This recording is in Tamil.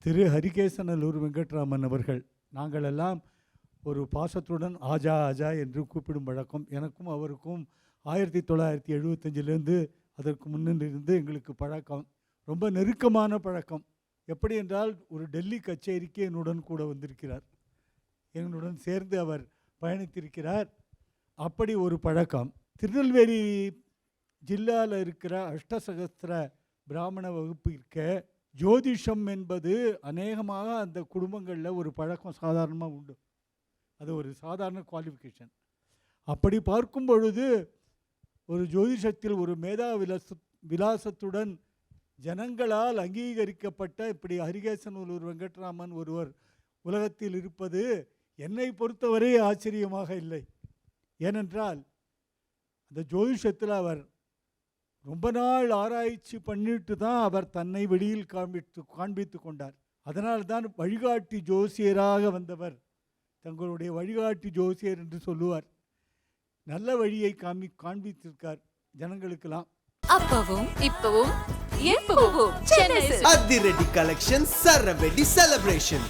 திரு ஹரிகேசநல்லூர் வெங்கட்ராமன் அவர்கள், நாங்கள் எல்லாம் ஒரு பாசத்துடன் ஆஜா ஆஜா என்று கூப்பிடும் வழக்கம் எனக்கும் அவருக்கும் 1975 அதற்கு முன்னிலிருந்து எங்களுக்கு பழக்கம், ரொம்ப நெருக்கமான பழக்கம். எப்படி என்றால், ஒரு டெல்லி கச்சேரிக்கு என்னுடன் கூட வந்திருக்கிறார், என்னுடன் சேர்ந்து அவர் பயணித்திருக்கிறார். அப்படி ஒரு பழக்கம். திருநெல்வேலி ஜில்லாவில் இருக்கிற அஷ்டசகஸ்திர பிராமண வகுப்பு இருக்க, ஜோதிஷம் என்பது அநேகமாக அந்த குடும்பங்களில் ஒரு பழக்கம் சாதாரணமாக உண்டு. அது ஒரு சாதாரண குவாலிஃபிகேஷன். அப்படி பார்க்கும் பொழுது ஒரு ஜோதிஷத்தில் ஒரு மேதா விலாசத்துடன் ஜனங்களால் அங்கீகரிக்கப்பட்ட இப்படி ஹரிகேசநல்லூர் வெங்கட்ராமன் ஒருவர் உலகத்தில் இருப்பது என்னை பொறுத்தவரை ஆச்சரியமாக இல்லை. ஏனென்றால் அந்த ஜோதிஷத்தில் அவர் ரொம்ப நாள் ஆராய்ச்சி பண்ணிட்டு தான் அவர் தன்னை வெளியில் காண்பித்து கொண்டார். அதனால்தான் வழிகாட்டி ஜோசியராக வந்தவர் தங்களுடைய வழிகாட்டி ஜோசியர் என்று சொல்லுவார். நல்ல வழியை காண்பித்திருக்கார் ஜனங்களுக்கெல்லாம். அப்பவும் இப்பவும் எப்பவும் சென்னை அதிரடி கலெக்ஷன், சரவெடி செலிப்ரேஷன்.